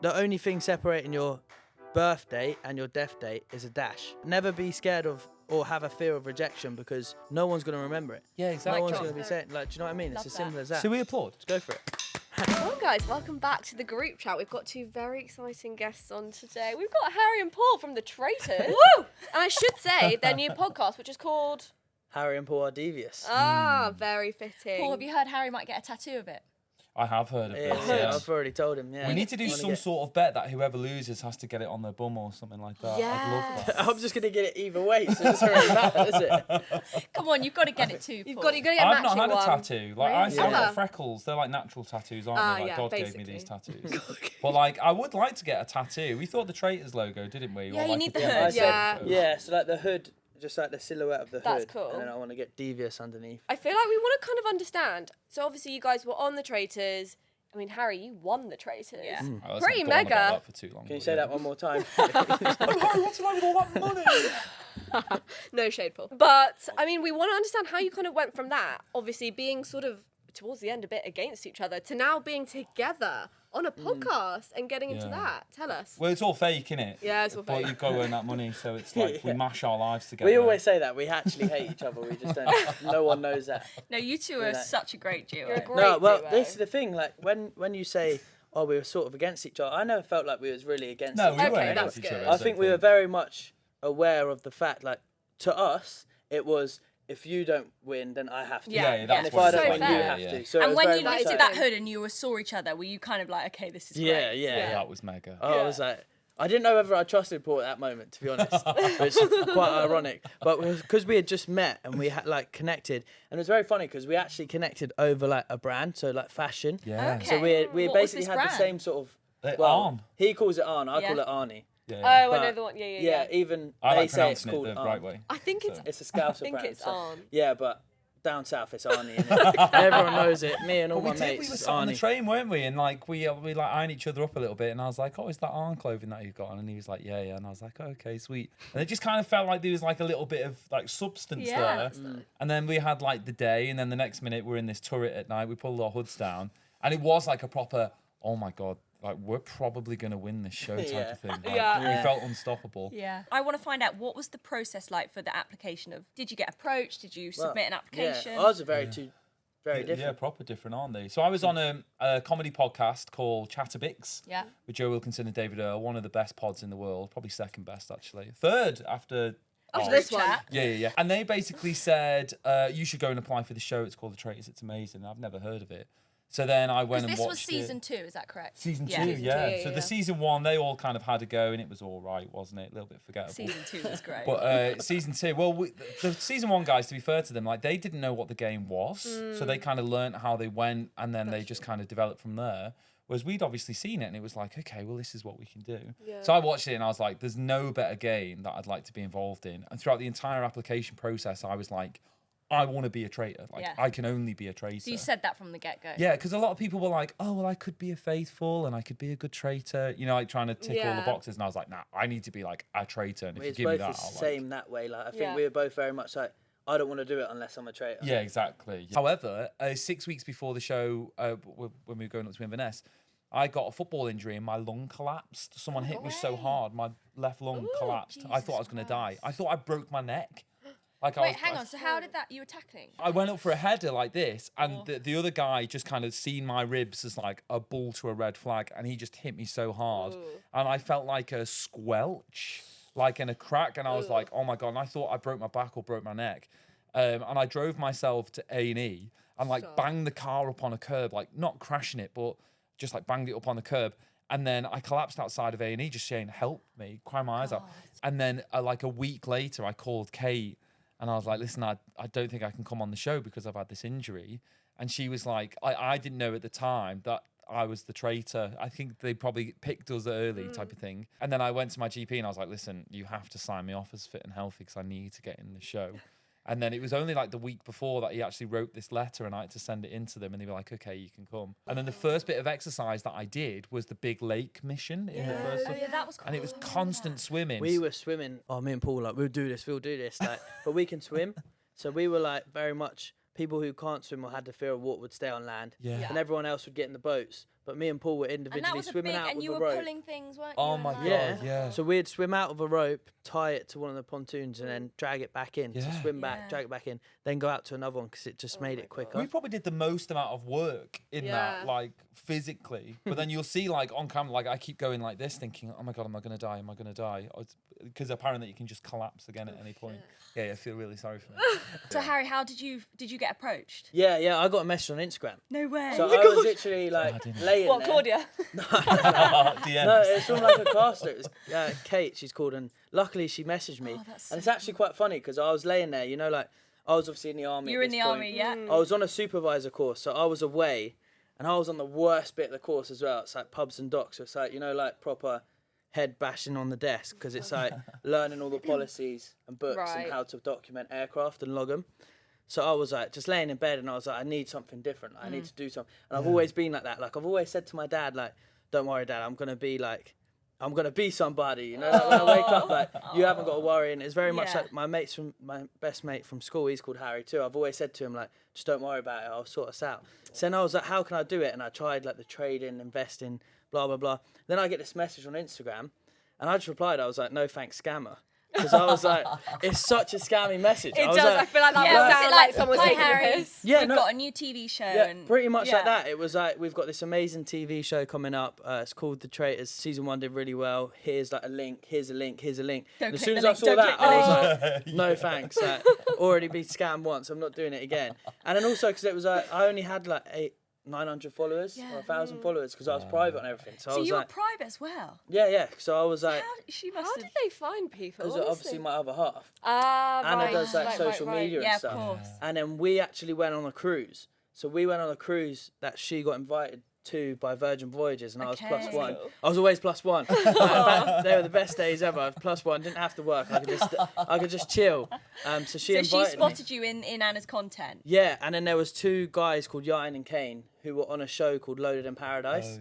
The only thing separating your birth date and your death date is a dash. Never be scared of or have a fear of rejection because no one's going to remember it. Yeah, exactly. No one's going to be saying, like, do you know what I mean? It's as simple as that. Should we applaud? Let's go for it. Well, guys, welcome back to the group chat. We've got two very exciting guests on today. We've got Harry and Paul from the Traitors. Woo! And I should say their new podcast, which is called Harry and Paul are devious. Ah, very fitting. Paul, have you heard Harry might get a tattoo of it? I have heard of this. Yeah, I've already told him. Yeah. We need to do some sort of bet that whoever loses has to get it on their bum or something like that. I'd love that. I'm just gonna get it either way, so it doesn't really matter, is it? Come on, you've got to get it too. You've got to get a I've matching not had one. a tattoo. Like I see Yeah. freckles. They're like natural tattoos, aren't they? Like yeah, God basically. gave me these tattoos. But like, I would like to get a tattoo. We thought the Traitors logo, didn't we? Yeah, Or you like need a the big hood. Yeah. Yeah, so like the hood, just like the silhouette of the That's hood. cool. And then I want to get devious underneath. I feel like we want to kind of understand. So obviously you guys were on the Traitors. I mean, Harry, you won the Traitors. Yeah. Oh, let's Pretty not go on about mega. that for too long, Can you but say yeah. that one more time? Harry, what's like with all that money? No shade, Paul. But, I mean, we want to understand how you kind of went from that, obviously being sort of towards the end a bit against each other, to now being together on a podcast and getting into Yeah. that. Tell us. Well, it's all fake, innit? Yeah, it's all But fake. you've got to earn that money, so it's like we mash our lives together. We always say that. We actually hate each other. We just don't. No one knows that. No, you two are like- such a great duo. You're a great No, well, duo. this is the thing. Like when you say, "Oh, we were sort of against each other," I never felt like we was really against. No, each we other. Okay, weren't that's against each good. other. I think we were very much aware of the fact. Like to us, it was if you don't win, then I have to. Yeah, Yeah, And that's if what I it don't so win, fair. you have Yeah. to. So it And was when very you much lifted like- that hood and you saw each other, were you kind of like, okay, this is Yeah, great? yeah. That was mega. Oh, I was like, I didn't know whether I trusted Paul at that moment, to be honest. Which is quite ironic. But because we had just met and we had like connected, and it was very funny because we actually connected over like a brand, so like fashion. Yeah. Okay. So we What was basically this had brand? the same sort of. Arn. He calls it Arn, I Yeah. call it Arnie. Yeah. Oh, I But- know the one. Yeah. Yeah, even I they like say it's pronouncing it called the Arn. right way. I think it's. It's a Scouser I think brand. it's so- on. Yeah, but down south it's Arnie. innit? Everyone knows it. Me and all But my we mates. were it's sat on the Arnie. train, weren't we? And like we like eyeing each other up a little bit, and I was like, "Oh, is that Arn clothing that you've got on?" And he was like, "Yeah, yeah." And I was like, oh, "Okay, sweet." And it just kind of felt like there was like a little bit of like substance Yeah. there. And then we had like the day, and then the next minute we're in this turret at night. We pulled our hoods down, and it was like a proper, oh my god, like we're probably gonna win this show type Yeah. of thing. Like, Yeah. We felt unstoppable. Yeah. I want to find out, what was the process like for the application of, did you get approached? Did you submit an application? Yeah, ours are very Yeah, different. proper different, aren't they? So I was on a comedy podcast called Chatterbix Yeah. with Joe Wilkinson and David Earl, one of the best pods in the world, probably second best actually, third after. After ours. this one. Yeah. And they basically said, you should go and apply for the show. It's called The Traitors. It's amazing. I've never heard of it. So then I went and This watched was season 2, is that correct? Season two, Yeah. yeah. Season two, yeah, So yeah. the season 1, they all kind of had a go, and it was all right, wasn't it? A little bit forgettable. Season 2 was great. But season 2, well, the season 1 guys, to be fair to them, like they didn't know what the game was, so they kind of learnt how they went, and then they just kind of developed from there. Whereas we'd obviously seen it, and it was like, okay, well, this is what we can do. Yeah. So I watched it, and I was like, there's no better game that I'd like to be involved in. And throughout the entire application process, I was like, I want to be a traitor. Like, Yeah. I can only be a traitor. So you said that from the get-go? Yeah, because a lot of people were like, oh, well, I could be a faithful and I could be a good traitor, you know, like trying to tick all the Yeah. boxes. And I was like, nah, I need to be like a traitor. And if you It's give me both that, the I'll same that way. Like I think Yeah. we were both very much like, I don't want to do it unless I'm a traitor. Yeah, exactly. However, 6 weeks before the show, when we were going up to Inverness, I got a football injury and my lung collapsed. Someone hit me so hard, my left lung collapsed. I thought I was going to die. I thought I broke my neck. Like I Wait, was, hang on. So how did that, you were tackling? I went up for a header like this, and the other guy just kind of seen my ribs as like a bull to a red flag, and he just hit me so hard, and I felt like a squelch, like in a crack, and I was like, oh my god! And I thought I broke my back or broke my neck, and I drove myself to A&E and like banged the car up on a curb, like not crashing it, but just like banged it up on the curb. And then I collapsed outside of A&E, just saying, help me, crying my eyes out. And then like a week later, I called Kate. And I was like, listen, I don't think I can come on the show because I've had this injury. And she was like, I didn't know at the time that I was the traitor. I think they probably picked us early type of thing. And then I went to my GP and I was like, listen, you have to sign me off as fit and healthy because I need to get in the show. And then it was only like the week before that he actually wrote this letter and I had to send it in to them and they were like, okay, you can come. And then the first bit of exercise that I did was the Big Lake mission in the first Oh, yeah, that was cool. and it was constant swimming. We were swimming. Oh, me and Paul, like, we'll do this. Like, but we can swim. So we were like very much people who can't swim or had the fear of water would stay on land. Yeah. And everyone else would get in the boats. but me and Paul were And that individually was a swimming big, out and with you a were rope. pulling things, weren't you? Oh and my that? God. Yeah. So we'd swim out of a rope, tie it to one of the pontoons, and then drag it back in. Yeah. To swim back, Yeah. drag it back in, then go out to another one because it just made it quicker. We probably did the most amount of work in that, Yeah. like physically. But then you'll see, like on camera, like I keep going like this, thinking, "Oh my God, am I gonna die? Am I gonna die?" Because apparently you can just collapse again at any point. Yeah, I feel really sorry for me. So Harry, how did you get approached? Yeah, I got a message on Instagram. No way. So I was literally like laying What, there. Claudia? DMs. No, it's from like a caster. It was Kate, she's called, and luckily she messaged me. Oh, that's And it's so actually quite funny because I was laying there, you know, like I was obviously in the army. You were at in this the point. army, yeah. I was on a supervisor course, so I was away, and I was on the worst bit of the course as well. It's like pubs and docks. So it's like, you know, like proper head bashing on the desk because it's like learning all the policies and books Right. and how to document aircraft and log them. So I was like just laying in bed and I was like, I need something different. I need to do something. And I've always been like that. Like I've always said to my dad, like, don't worry, Dad, I'm gonna be somebody, you know. Like, when I wake up, like you haven't got to worry. And it's very much Yeah. like my best mate from school. He's called Harry too. I've always said to him like, just don't worry about it. I'll sort us out. So then I was like, how can I do it? And I tried like the trading, investing, blah blah blah. Then I get this message on Instagram, and I just replied. I was like, no thanks, scammer. Because I was like, it's such a scammy message. It I was does. like, I feel like that Yeah, would was sound it like someone's hi taking a Harry, piss. Yeah, we've no. got a new TV show. Yeah, and pretty much like yeah. that. It was like, we've got this amazing TV show coming up. It's called The Traitors. Season 1 did really well. Here's like a link. Here's a link. Here's a link. Don't And as click soon the as I link, saw don't that, click I the was link. like, no thanks. Like, already been scammed once. I'm not doing it again. And then also because it was like, I only had like 900 followers Yeah. or 1,000 followers because I was private on everything. So I So was you were like, private as well. yeah. So I was like, She must How have. did they find people? because obviously my other half. Ah, Anna right, does like right, social right, right. media Yeah, and of stuff. course. And then we actually went on a cruise. So we went on a cruise that she got invited to by Virgin Voyages, and I was Okay. +1. I was always +1. Like, in fact, they were the best days ever. I was +1, didn't have to work. I could just chill. So she So invited she me. spotted you in Anna's content. Yeah, and then there was 2 guys called Yain and Kane who were on a show called Loaded in Paradise.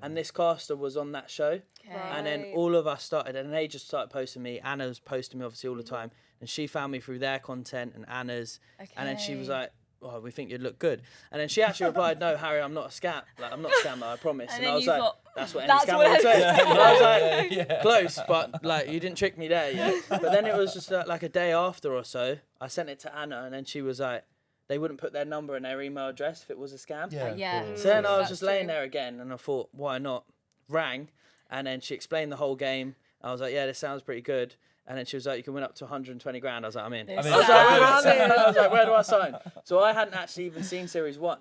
And this caster was on that show. Okay. And then Right. all of us started, and they just started posting me. Anna was posting me obviously all the time, and she found me through their content and Anna's. And then she was Okay. like, "Oh, we think you'd look good." And then she actually replied, "No, Harry, I'm not a scam. Like, I'm not a scammer, I promise." And And, then I was you like, thought, "That's what any "That's scammer what would say." I- And I was like, "Close, but like you didn't trick me there." Yeah. But then it was just like a day after or so, I sent it to Anna, and then she was like, they wouldn't put their number and their email address if it was a scam. Yeah. Yeah. So then I was That's just laying true. there again, and I thought, why not? Rang, and then she explained the whole game. I was like, yeah, this sounds pretty good. And then she was like, you can win up to 120 grand. I was like, I'm in. This I was sounds like, I was like, where do I sign? So I hadn't actually even seen Series 1.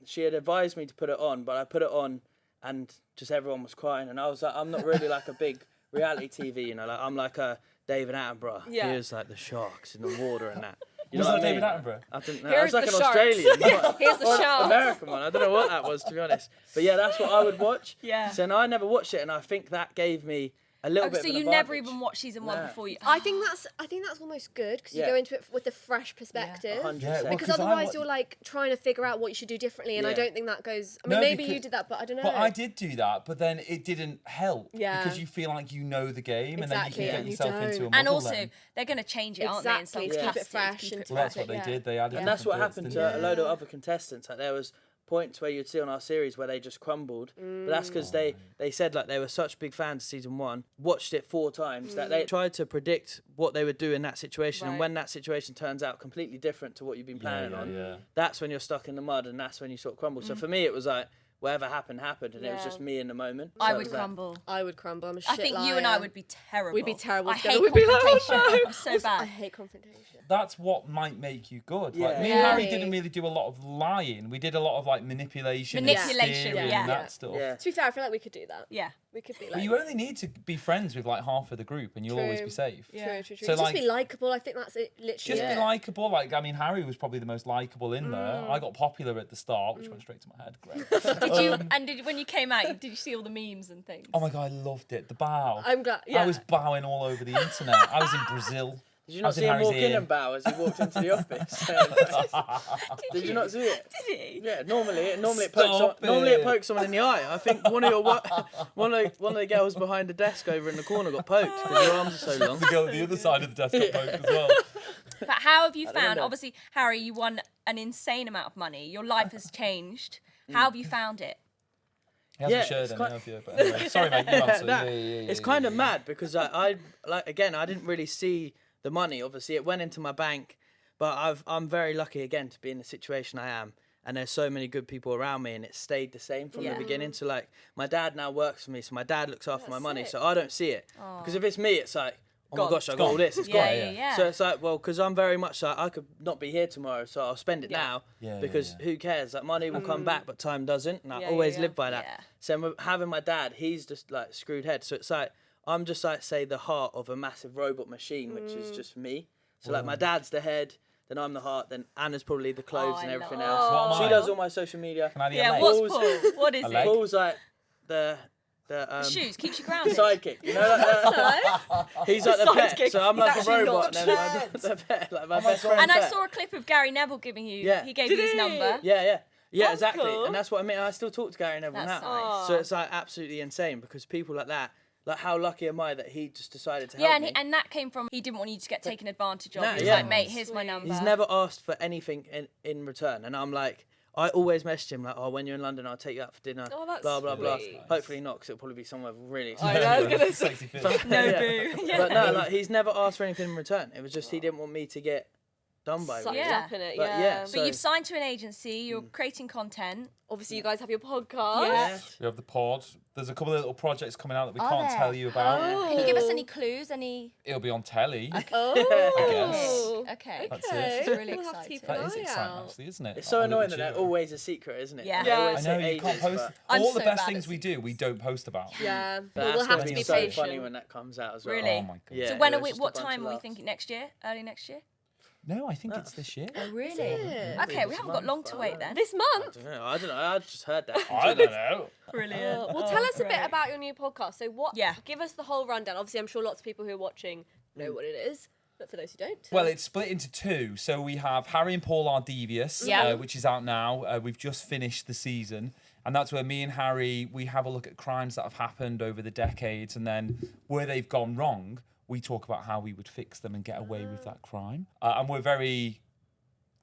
She had advised me to put it on, but I put it on, and just everyone was crying. And I was like, I'm not really like a big reality TV, you know, like I'm like a David Attenborough. Yeah. He was like the sharks in the water and that. You Was know that what I mean? David Attenborough? I didn't know. Here's It was like the an sharks. Australian, not Here's the or an sharks. American one. I don't know what that was, to be honest. But yeah, that's what I would watch. Yeah. So no, I never watched it, and I think that gave me a little Oh, bit so of an you never advantage. even watched season 1 No. before you. I think that's almost good because you Yeah. go into it with a fresh perspective. 100%. Yeah, well, Because 'cause I otherwise wa- you're like trying to figure out what you should do differently, and I Yeah. don't think that goes. I mean, No, maybe you because- did that, but I don't know. But I did do that, but then it didn't help. Yeah. Because you feel like you know the game, Exactly, and then you can and get you yourself into a don't. muddle And also, then. they're going to change it, aren't they? In some Exactly, to keep it capacities, fresh keep and it to Well, that's keep what it, they yeah. did. They added. And that's what different happened bits, to didn't a they? load of other contestants. Like there was points where you'd see on our series where they just crumbled, but that's because they said like they were such big fans of season 1, watched it 4 times that they tried to predict what they would do in that situation, and Right. when that situation turns out completely different to what you've been planning on, yeah. that's when you're stuck in the mud, and that's when you sort of crumble. So for me, it was like whatever happened, and it was Yeah. just me in the moment. I So it would was like- crumble. I would crumble. I'm a I shit think you liar. and I would be terrible. We'd be terrible I together. hate We'd be like, confrontation. oh, no. I'm so I bad. hate confrontation. That's what might make you good. Like Yeah. me and Harry Yeah. didn't really do a lot of lying. We did a lot of like manipulation, Manipulation, and yeah. that stuff. Yeah. To be fair, I feel like we could do that. Yeah. We could be But like. you only need to be friends with like half of the group, and you'll always True. be safe. Yeah. True. So, just like- be likable. I think that's it. Literally. Just it. be likable. Like I mean, Harry was probably the most likable in there. I got popular at the start, which went straight to my head. Great. Did you? And when you came out, did you see all the memes and things? Oh my god, I loved it. The bow. I'm glad. Yeah. I was bowing all over the internet. I was in Brazil. Did you I not was see in him Harry's walk in ear. and bow as he walked into the office? Did you not see it? Did he? Yeah, normally it Stop pokes someone in the eye. I think one of the girls behind the desk over in the corner got poked because your arms are so long. The girl at the other side of the desk got poked as well. But how have you found? know. Obviously, Harry, you won an insane amount of money. Your life has changed. How have you found it? He hasn't Yeah, shared it's any, quite- have you? But anyway, sorry, mate. You answer. Nah, Yeah, it's kind of mad because I like again I didn't really see the money. Obviously, it went into my bank, but I'm very lucky again to be in the situation I am. And there's so many good people around me, and it stayed the same from the beginning. So like, my dad now works for me, so my dad looks after my money, so I don't see it. Because if it's me, it's like, oh my gosh, I got all this, it's gone. Yeah. So it's like, well, because I'm very much like, I could not be here tomorrow, so I'll spend it now. Yeah, Because who cares? Like, money will come back, but time doesn't, and I Yeah, always yeah, live by that. yeah. So having my dad, he's just like screwed head. So it's like, I'm just like, say, the heart of a massive robot machine, which is just me. So like, my dad's the head. Then I'm the heart. Then Anna's probably the clothes and everything else. What am She I? does all my social media. Can I be a Yeah, leg? what's Balls. Paul? What is A it? leg? Paul's like the Shoes, keeps you the grounded. sidekick. You know, like he's like the pet. sidekick. So I'm He's like a actually robot, not and then my the pet, like my best God. friend. And I pet. saw a clip of Gary Neville giving you. Yeah. He gave Did you his he? number. Yeah, That's exactly. cool. And that's what I mean. I still talk to Gary Neville That's now. nice. So it's like absolutely insane because people like that. Like, how lucky am I that he just decided to Yeah, help and, me? and that came from he didn't want you to get taken advantage of. No, He was yeah. like, mate, here's my number. He's never asked for anything in return, and I'm like, I always message him like, oh, when you're in London, I'll take you out for dinner. Oh, that's blah blah blah. sweet. Hopefully not, because it'll probably be somewhere really I expensive. know, I was gonna say. Sexy fit. No Yeah. boo. Yeah. But no, like he's never asked for anything in return. It was just he didn't want me to get done by. Sucked Really. Yeah. up in it, But yeah. yeah, But so- you've signed to an agency. You're creating content. Obviously, you guys have your podcast. Yeah. We have the pod. There's a couple of little projects coming out that we Are can't there? tell you about. Oh. Can you give us any clues? Any? It'll be on telly. Oh. Okay. That's Okay. it. It's really We'll have to keep exciting. an That is eye exciting, out. actually, isn't it? It's so Oh, annoying look that at they're you. always a secret, isn't it? Yeah. They Yeah. always I say know, you ages, can't post. but I'm All the so best bad things at we do, we don't post about. Yeah. But But that's we'll have gonna to be be so patient. funny when that comes out as well. Really? Oh my god. Yeah. So when it are was we? just a What bunch time of are we laughs. thinking? Next year? Early next year? No, I think it's this year. Oh really? Yeah. Okay, we haven't got long to wait then. This month. I don't know. I just heard that. I don't know. Brilliant. Well, tell us a bit about your new podcast. So, what? Yeah. Give us the whole rundown. Obviously, I'm sure lots of people who are watching know what it is, but for those who don't, Well, it's split into two. So we have Harry and Paul Are Devious, Yeah. which is out now. We've just finished the season. And that's where me and Harry, we have a look at crimes that have happened over the decades. And then where they've gone wrong, we talk about how we would fix them and get away with that crime. And we're very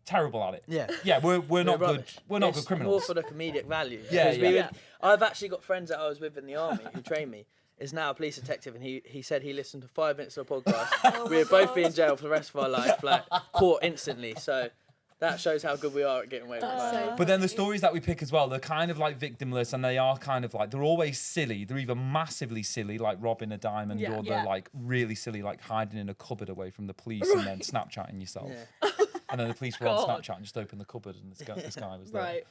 terrible at it. Yeah. Yeah, we're not good. rubbish. We're not It's good criminals. More for the comedic value. Yeah, 'Cause yeah. I've actually got friends that I was with in the army who trained me. Is now a police detective, and he said he listened to 5 minutes of the podcast. We would both be in jail for the rest of our life, like caught instantly. So that shows how good we are at getting away with it. But then the stories that we pick as well, they're kind of like victimless, and they are kind of like, they're always silly. They're either massively silly, like robbing a diamond, Yeah. or they're Yeah. like really silly, like hiding in a cupboard away from the police and then Snapchatting yourself. And then the police were on God. Snapchat and just opened the cupboard and this guy was there. right?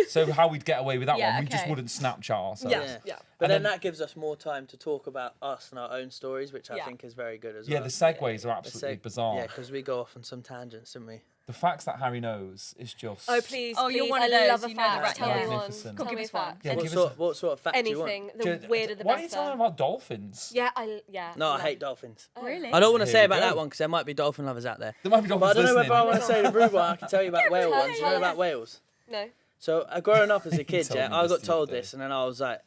So how we'd get away with that Yeah, one, we just okay. wouldn't Snapchat ourselves. Yeah. Yeah. But And then then- that gives us more time to talk about us and our own stories, which I Yeah. think is very good as Yeah, well. the segues are The absolutely seg- bizarre. Yeah, because we go off on some tangents, don't we? The facts that Harry knows is just... Oh please! Oh, you're please, one of I those, love a you know the fact. right- Tell me one. Magnificent. Go Tell give me a us one. fact. Yeah, What give sort, us what sort of fact do you want? Anything. The Ju- weirder, the Why better. are you telling me about dolphins? Yeah, No, I love- hate dolphins. Really? I don't want to Here say we about go. that one because there might be dolphin lovers out there. There might be But I dolphins don't know listening. whether I want to say the rude one. I can tell you about whale tell ones. You know us. about whales? No. So growing up as a kid, told yeah, me I this got the told other day. this, and then I was like,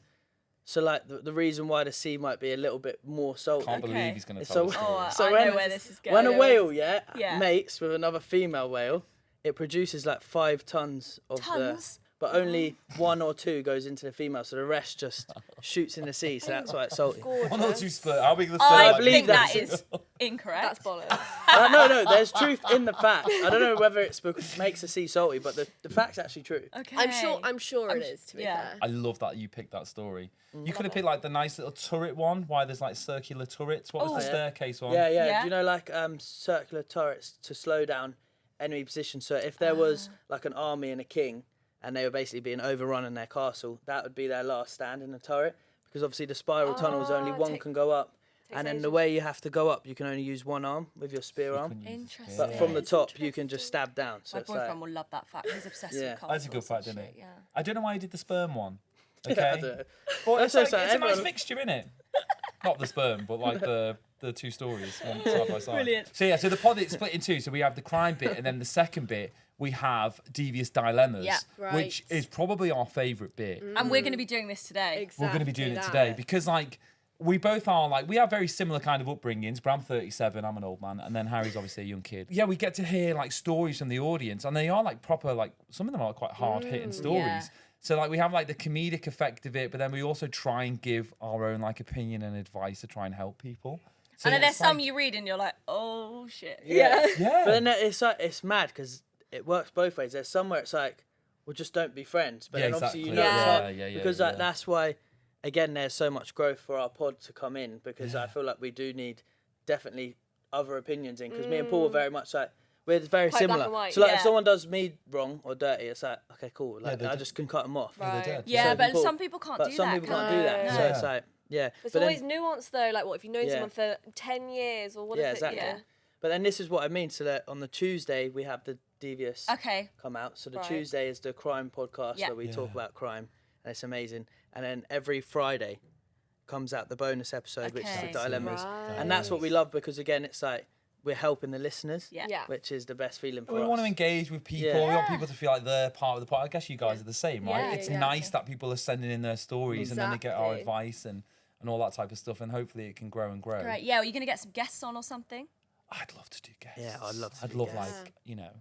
so like the reason why the sea might be a little bit more salty. Can't Okay. believe he's going to So- tell us. Oh, So I when- know where this is going. When a whale, yeah, Yeah. mates with another female whale, it produces like 5 tons of Tons? but only 1 or 2 goes into the female, so the rest just shoots in the sea. So that's why it's salty. One or two sperm. How big are the sperm? I I believe think that that's- is incorrect. That's bollocks. No, there's truth in the fact. I don't know whether it's because makes the sea salty, but the fact's actually true. Okay. I'm sure it is. To be yeah. fair. I love that you picked that story. Mm. You could have picked like the nice little turret one, why there's like circular turrets. What was the yeah. staircase one? Yeah. Yeah. Do you know like circular turrets to slow down enemy position? So if there was like an army and a king, and they were basically being overrun in their castle, that would be their last stand in the turret. Because obviously the spiral tunnels, only one can go up. And then the way you have to go up, you can only use one arm with your spear arm. Interesting. But from the top, you can just stab down. So My it's like, boyfriend will love that fact. He's obsessed Yeah. with castles. That's a good fact, and isn't it? shit, Yeah. I don't know why you did the sperm one. I Okay. don't know. But That's it's, like, so sad. it's a nice Everyone- mixture, innit? Not the sperm, but like the two stories one side by side. Brilliant. So yeah, so the pod is split in two. So we have the crime bit, and then the second bit we have devious dilemmas, Yeah. which is probably our favourite bit. And we're going to be doing this today. Exactly. We're going to be doing it that. today because like we both are like we have very similar kind of upbringings. But I'm 37, I'm an old man, and then Harry's obviously a young kid. Yeah, we get to hear like stories from the audience, and they are like proper like some of them are quite hard hitting stories. Yeah. So like we have like the comedic effect of it, but then we also try and give our own like opinion and advice to try and help people. So And then there's it's some like- you read and you're like, oh shit. Yeah. Yeah. But then it's like it's mad because it works both ways. There's somewhere it's like, well, just don't be friends. But Yeah, then obviously exactly. it's Yeah. hard Yeah, because yeah. that's why, again, there's so much growth for our pod to come in because I feel like we do need definitely other opinions in because me and Paul are very much like we're very Quite black similar. and white, So like yeah. if someone does me wrong or dirty, it's like okay, cool. Like they're I just can cut them off. Right. They're dead. Yeah, So but people- some people can't But do some that. people can can't they? do that. No. So Yeah. it's like yeah. There's But always then, nuance though, like what if you've known Yeah. someone for 10 years or what yeah, if exactly. yeah. But then this is what I mean. So that on the Tuesday we have the devious Okay. come out. So the Right. Tuesday is the crime podcast Yeah. where we talk Yeah. about crime, and it's amazing. And then every Friday comes out the bonus episode, which is Okay. the dilemmas, Right. and that's what we love because again, it's like we're helping the listeners, Yeah. Yeah. which is the best feeling for We us. want to engage with people. Yeah. We want people to feel like they're part of the part. I guess you guys are the same, right? Yeah, It's yeah. nice that people are sending in their stories and then they get our Exactly. advice and all that type of stuff. And hopefully it can grow and grow. Great. Yeah, are you going to get some guests on or something? I'd love to do guests. Yeah, I'd love to I'd do love guests. like, you know,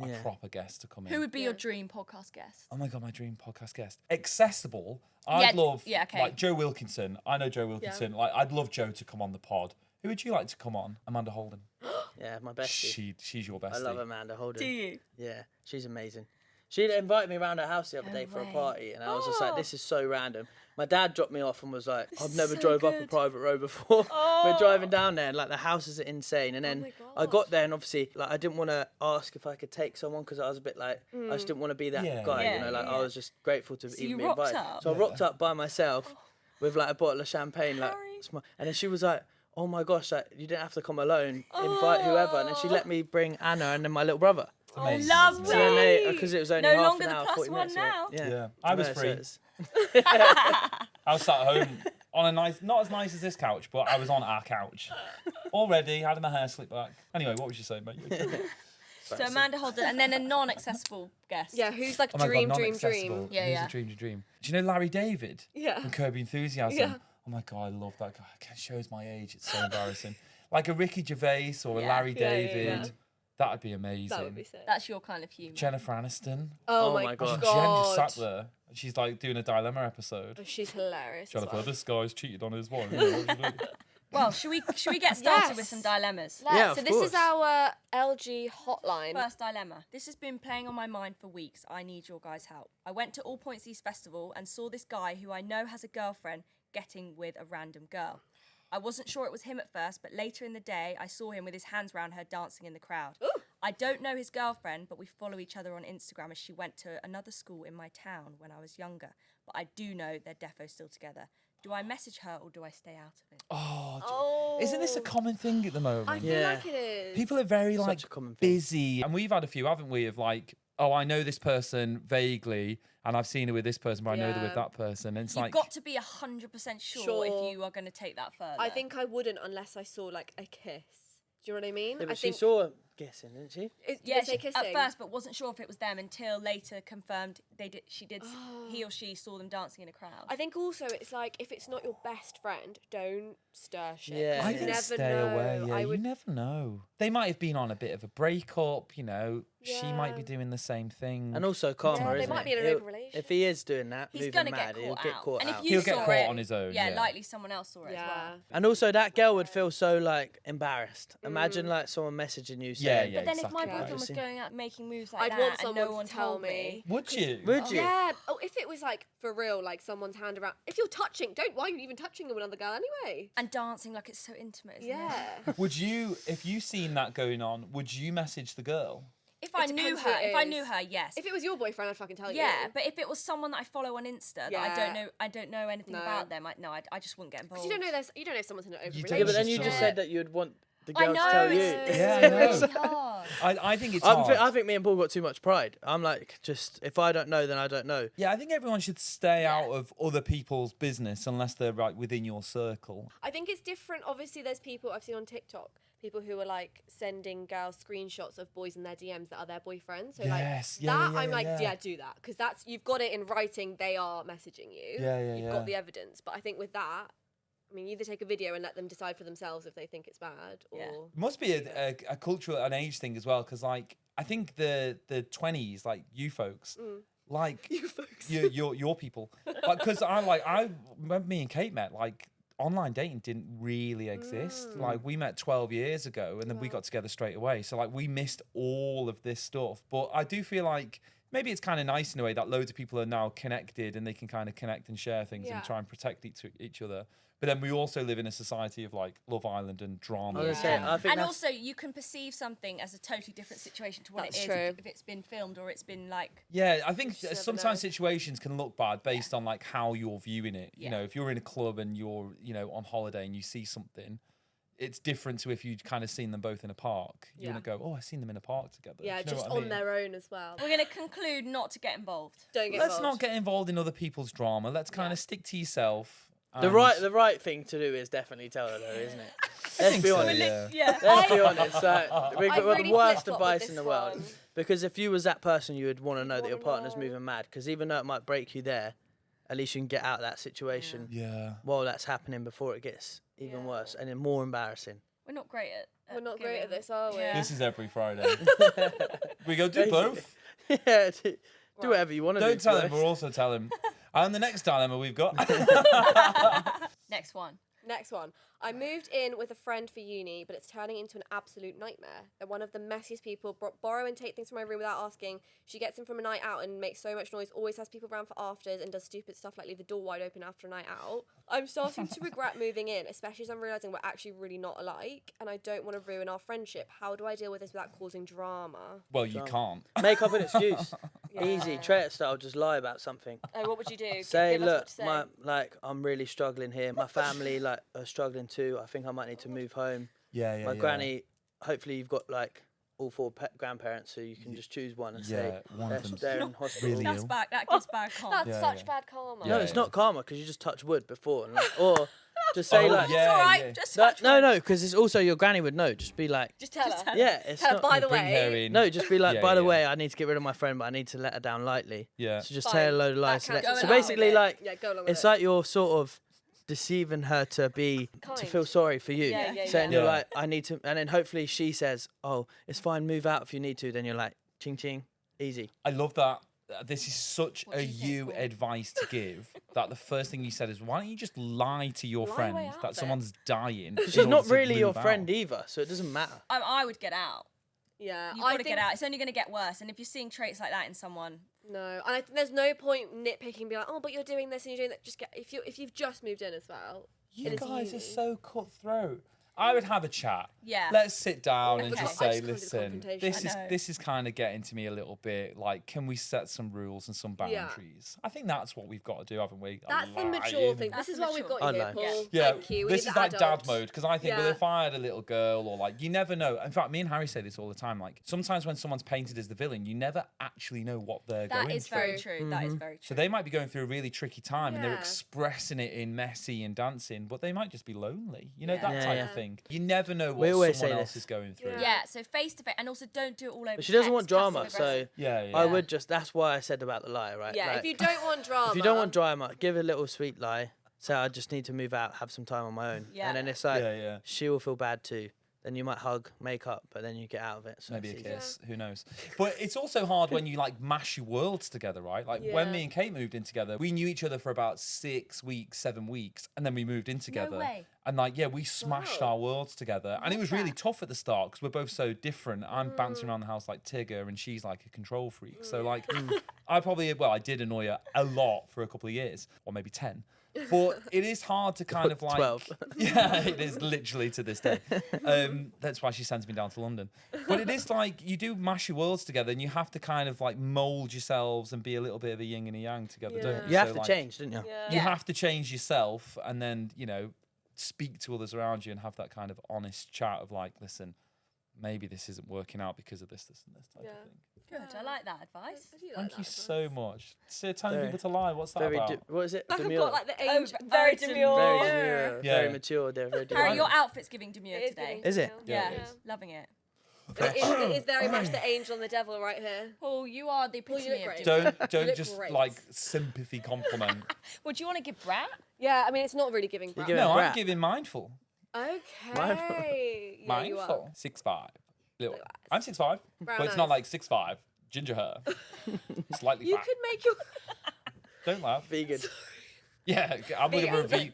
a Yeah. proper guest to come in. Who would be your Yeah. dream podcast guest? Oh my God, my dream podcast guest. Accessible. I'd love yeah, okay. like Joe Wilkinson. I know Joe Wilkinson. Like I'd love Joe to come on the pod. Who would you like to come on? Amanda Holden. Yeah, my bestie. She's your bestie. I love Amanda Holden. Do you? Yeah, she's amazing. She invited me around her house the other No day for a way. party, and I was just Oh. like, "This is so random." My dad dropped me off and was like, "I've never so drove up a good. private road before." We're driving down there, and like the houses are insane. And then my I gosh. got there, and obviously, like I didn't want to ask if I could take someone because I was a bit like, I just didn't want to be that Yeah, guy, yeah, you know. Like yeah. I was just grateful to So even you be rocked invited. up? So I rocked up by myself with like a bottle of champagne, like, Harry. and then she was like, "Oh my gosh, like you didn't have to come alone. Invite whoever." And then she let me bring Anna and then my little brother. Amazing. lovely. So then because it was only No half longer an the hour, plus 40 one minutes away. now. Yeah, I was So free. it's- I was sat at home on a nice, not as nice as this couch, but I was on our couch already, had my hair slicked back. Anyway, what was you saying, mate? So Amanda Holden, and then a non-accessible guest. Yeah, who's like Oh my dream, God, dream, non-accessible. dream. Yeah, Who's yeah. a dream. Do you know Larry David? Yeah. From Curb Your Enthusiasm. Yeah. Oh my God, I love that guy. It shows my age. It's so embarrassing. Like a Ricky Gervais or a Yeah. Larry Yeah, yeah, David. yeah. That'd be amazing. That would be sick. That's your kind of humour. Jennifer Aniston. Oh, Oh my my god. God. Jen just sat there. She's like doing a dilemma episode. She's hilarious. as Jennifer, well. this guy's cheated on his wife. You know, what do you do? Well, should we get started with Yes. some dilemmas? Yeah, so of this is course. our LG hotline. First dilemma. This has been playing on my mind for weeks. I need your guys' help. I went to All Points East Festival and saw this guy who I know has a girlfriend getting with a random girl. I wasn't sure it was him at first, but later in the day, I saw him with his hands around her dancing in the crowd. I don't know his girlfriend, but we follow each other on Instagram as she went to another school in my town when I was younger. But I do know they're defo still together. Do I message her or do I stay out of it? Oh. Isn't this a common thing at the moment? I feel Yeah. like it is. People are very Such like a common thing. busy, and we've had a few, haven't we? Of like, oh, I know this person vaguely, and I've seen her with this person, but I know they're with Yeah. that person. And it's You've like, got to be 100% sure Sure. if you are going to take that further. I think I wouldn't unless I saw like a kiss. Do you know what I mean? Yeah, I but she think saw him kissing, didn't she? Yeah, did they she, kissing? at first, but wasn't sure if it was them until later confirmed they did. She did. He or she saw them dancing in a crowd. I think also it's like if it's not your best friend, don't stir shit. Yeah, 'cause I you can never stay know. away. Yeah, I you would. never know. They might have been on a bit of a breakup. You know, she might be Yeah. doing the same thing. And also karma, Yeah, they isn't might it? be in an He'll- open relationship. If he is doing that, He's moving gonna mad, get he'll caught get out. caught and out. if you He'll get saw caught it, on his own, Yeah, yeah. likely someone else saw it Yeah. as well. And also, that girl would feel so like embarrassed. Imagine like someone messaging you Yeah, saying, yeah. But then if my exactly. boyfriend was Obviously. going out making moves like I'd that want and someone no to one tell told me, Would you? "Would you?" Yeah. Oh, if it was like for real, like someone's hand around. If you're touching, don't. Why are you even touching another girl anyway? and dancing like it's so intimate, isn't it? Yeah. Would you, if you seen that going on, would you message the girl? If I It knew depends who her, it if I is. knew her, yes. If it was your boyfriend, I'd fucking tell you. Yeah, but if it was someone that I follow on Insta that Yeah. I don't know anything No. about them, I just wouldn't get involved. Because you don't know this. You don't know if someone's in an open You don't. Yeah, relationship. but then you just Yeah. said that you'd want the I girl know, to tell you. it's Yeah, I know. really hard. I think it's hard. I think me and Paul got too much pride. I'm like, just if I don't know, then I don't know. Yeah, I think everyone should stay out of other people's business unless they're right within your circle. I think it's different. Obviously, there's people I've seen on TikTok, people who are like sending girls screenshots of boys in their DMs that are their boyfriends. So Yes, like yeah, that, yeah, I'm yeah, like, yeah. yeah, do that because that's you've got it in writing. They are messaging you. Yeah, You've yeah. got the evidence. But I think with that, I mean, either take a video and let them decide for themselves if they think it's bad, or Yeah. It must be a cultural and age thing as well, because like I think the 20s, like you folks, like your people. Like, because I remember me and Kate met, like, online dating didn't really exist. Like, we met 12 years ago and then we got together straight away. So, like, we missed all of this stuff. But I do feel like maybe it's kind of nice in a way that loads of people are now connected and they can kind of connect and share things and try and protect each other. But then we also live in a society of like Love Island and drama. I think And also, you can perceive something as a totally different situation to what it is if it's been filmed or it's been like. Yeah, I think sometimes situations can look bad based on like how you're viewing it. You know, if you're in a club and you're, you know, on holiday and you see something, it's different to if you'd kind of seen them both in a park. You're going to go, oh, I've seen them in a park together. Yeah, Do you know just what I on mean? their own as well. We're going to conclude not to get involved. Don't get Let's involved. not get involved in other people's drama. Let's kind of stick to yourself. The right thing to do is definitely tell her, though, isn't it? Let's be honest. Yeah. Let's be honest. We've got really the worst flip-flop with advice in this the world. one. Because if you was that person, you would want to know that your wanna partner's know. moving mad. Because even though it might break you there, at least you can get out of that situation while that's happening before it gets even worse and then more embarrassing. We're not great at. We're not great at this, are we? Yeah. This is every Friday. We go do both. Yeah, do whatever you want to do. Don't tell to him, us. we'll also tell him. And the next dilemma we've got. Next one. Next one. I moved in with a friend for uni, but it's turning into an absolute nightmare. They're one of the messiest people, borrow and take things from my room without asking. She gets in from a night out and makes so much noise, always has people around for afters, and does stupid stuff like leave the door wide open after a night out. I'm starting to regret moving in, especially as I'm realising we're actually really not alike, and I don't want to ruin our friendship. How do I deal with this without causing drama? Well, you can't. Make up an excuse. Easy, Traitor style, just lie about something. Oh, what would you do? Say, Give us look, what to say. I'm really struggling here. My family, are struggling too. I think I might need to move home. Yeah. My granny, hopefully you've got, all four grandparents, so you can just choose one and say, one of them's they're in hospital. really That's ill. bad. That gives bad karma. That's such bad karma. No, it's not karma, because you just touched wood before. or just say, Oh, It's all right. Just touch no, one. because it's also your granny would know. Just be like, Just tell her. yeah, it's Tell her, not. by the Bring her way. in. No, just be like, Yeah, by the yeah. way, I need to get rid of my friend, but I need to let her down lightly. Yeah. So just Fine. tell her a load of lies. That counts. So Go along basically, with it. Yeah, go along with it's it. like you're sort of deceiving her to Kind. feel sorry for you. Yeah, Saying yeah. you're like, I need to, and then hopefully she says, oh, it's fine, move out if you need to. Then you're like, ching ching, easy. I love that. This is such What a do you think, you Paul? advice to give that the first thing you said is, why don't you just lie to your Lie friend away out that there. someone's dying? She's not really your friend either. either, so it doesn't matter. I would get out. Yeah, You've got to get out. It's only going to get worse. And if you're seeing traits like that in someone, No, and I think there's no point nitpicking, and be like, oh, but you're doing this and you're doing that. Just get if you've just moved in as well. You It is guys uni. are so cutthroat. I would have a chat. Yeah. Let's sit down and Okay. just I say, just can't do the listen, confrontation. I know. this is kind of getting to me a little bit. Like, can we set some rules and some Yeah. boundaries? I think that's what we've got to do, haven't we? That's the Lying. mature thing. That's This is the why we've mature got you here, thing. Paul. Yeah, Thank you. We this need is the like dad adults. mode because I think, well, Yeah. if I had a little girl or like, you never know. In fact, me and Harry say this all the time. Like, sometimes when someone's painted as the villain, you never actually know what they're that going is through. very true. That is very true. So they might be going through a really tricky time and they're Yeah. expressing it in messy and dancing, but they might just be lonely. You know, Yeah. that Yeah, type yeah. of thing. You never know We what always someone say else this. is going through. Yeah. So face to face, and also don't do it all over. But she doesn't want text, drama, so passive-aggressive. Yeah. I would just, that's why I said about the lie, right? Yeah, Like, if you don't want drama. if you don't want drama, give a little sweet lie. Say, I just need to move out, have some time on my own. Yeah. And then it's like, Yeah. she will feel bad too. Then you might hug, make up, but then you get out of it. So Maybe a it's easy. kiss. Who knows? But it's also hard when you like mash your worlds together, right? Like when Yeah. me and Kate moved in together, we knew each other for about 6 weeks, 7 weeks, and then we moved in together. way. And like, yeah, we smashed Wow. our worlds together, and it was really tough at the start because we're both so different. I'm bouncing around the house like Tigger, and she's like a control freak. So like, I did annoy her a lot for a couple of years, or maybe 10. But it is hard to kind of like 12. Yeah, it is literally to this day. That's why she sends me down to London. But it is like you do mash your worlds together, and you have to kind of like mold yourselves and be a little bit of a yin and a yang together, don't you? You have So, to like, change, didn't you? Yeah. You have to change yourself, and then speak to others around you and have that kind of honest chat of like, listen, maybe this isn't working out because of this and this type Yeah. of thing. Good. I like that advice. I do like Thank that you as so much. So telling Very- people to lie, what's that Very, about? what is it? well. Like I've Demure. got like the Oh, age. very Very demure. demure. Yeah. Very mature. They're very Harry, demure. your outfit's giving demure It is today. giving Is it? demure. Yeah, Yeah, it is. loving it. It is very much the angel and the devil right here. Paul, you are the Paul, you epitome look of great. demure. Don't look just great. like sympathy compliment. Would you want to give Brat? Yeah, I mean it's not really giving. You're back. giving No, I'm brat. giving mindful. Okay. Yeah, you are. Mindful. 6'5". Little. Blue eyes. I'm 6'5", Brown but it's not eyes. like 6'5", ginger hair, slightly You fat. could make your. Don't laugh. Vegan. Yeah, I'm looking for a vegan.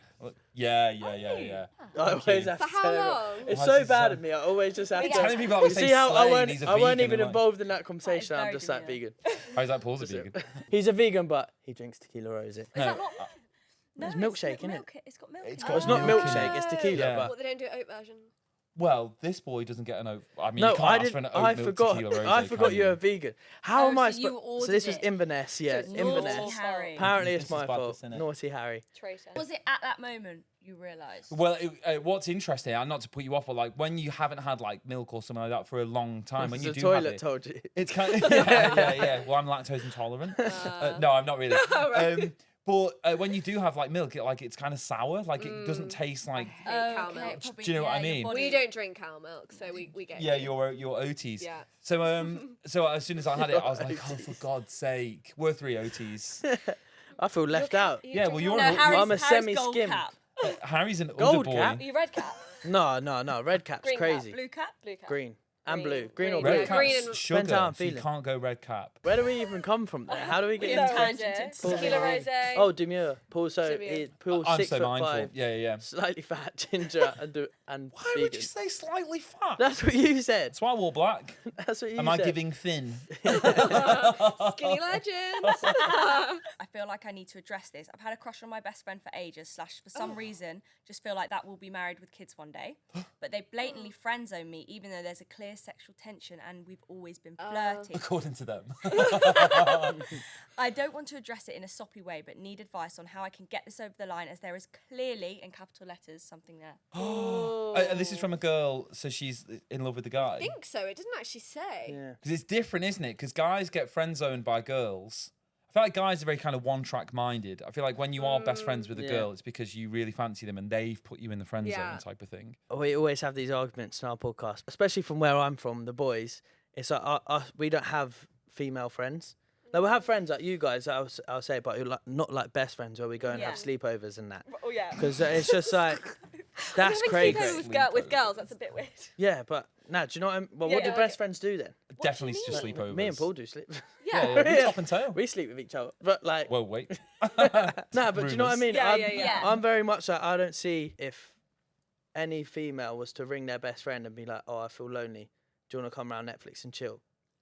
Yeah. I always have For to how tell everyone. long? It's Why so is this bad so- at me. I always just have to. Telling people that we You say see how I Slane, he's a weren't vegan, even they're like, involved in that conversation. very I'm just like demure. vegan. How's that Paul's a vegan? He's a vegan, but he drinks tequila rosé. Is that not? No, It's milkshake, innit? It's got milk. It's in got it. It's not milk in milkshake. it. It's tequila. Yeah. But What, they don't do oat version? Well, this boy doesn't get an oat. I mean, no, you can't I ask for an didn't. oat I milk forgot. tequila rosé, I forgot can you're you? a vegan. How Oh, am I so you supposed? So ordered this was it. Inverness. Yeah, it's Inverness. naughty Harry. Apparently, it's This is my bad, fault. this, innit? Naughty Harry. Traitor. Was it at that moment you realised? Well, what's interesting, and not to put you off, but like when you haven't had like milk or something like that for a long time, when The you do toilet have it, told you. it's kind of yeah. Well, I'm lactose intolerant. No, I'm not really. But when you do have like milk, it's kind of sour. Like it doesn't taste like. Cow milk. probably, Do you know what I yeah, your mean? body- We don't drink cow milk, so we get. Yeah, you. your OTs. Yeah. So as soon as I had it, I was like, oh, for God's sake, we're 3 OTs. I feel left out. Yeah, well, you're No, an- Harry's, I'm a Harry's gold semi-skim. cap. Harry's an Gold other boy. cap? Are you red cap? No. Red cap's Green cap, crazy. Blue cap. Blue cap. Green and Green. blue. Green or Green. blue. Red Yeah, cap's green and- Depends sugar, how I'm so you feeling. can't go red cap. Where do we even come from there? How do we get We into have it? tangent. Tequila rosé. Oh, demure. Paul, so Demure. Paul's I'm 6 so foot mindful. 5, Yeah. slightly fat, ginger, and Why vegan. would you say slightly fat? That's what you said. That's why I wore black. That's what you Am said. I giving thin? Skinny legend. I feel like I need to address this. I've had a crush on my best friend for ages, / for some reason, just feel like that will be married with kids one day. But they blatantly friend zone me, even though there's a clear sexual tension and we've always been flirty. According to them. I don't want to address it in a soppy way, but need advice on how I can get this over the line, as there is clearly, in capital letters, something there. And this is from a girl, so she's in love with the guy. I think so. It doesn't actually say. Yeah. Because it's different, isn't it? Because guys get friend zoned by girls. I feel like guys are very kind of one-track minded. I feel like when you are best friends with a Yeah. girl, it's because you really fancy them and they've put you in the friend Yeah. zone type of thing. We always have these arguments in our podcast, especially from where I'm from, the boys. It's like we don't have female friends. Like, we'll have friends like you guys, I'll say, but you're like, not like best friends where we go and have Yeah. sleepovers and that. Oh yeah. Because it's just like, that's Having crazy. sleepover with girls, that's a bit weird. Yeah, but now, do you know what Well, Yeah, what do yeah, best okay. friends do then? Definitely just Like, sleepovers. me and Paul do sleep. Yeah, Yeah. top and tail. We sleep with each other. But like, Well, wait. no, but do you know what I rumours. mean? Yeah, I'm, yeah. I'm very much like, I don't see if any female was to ring their best friend and be like, oh, I feel lonely. Do you want to come around Netflix and chill?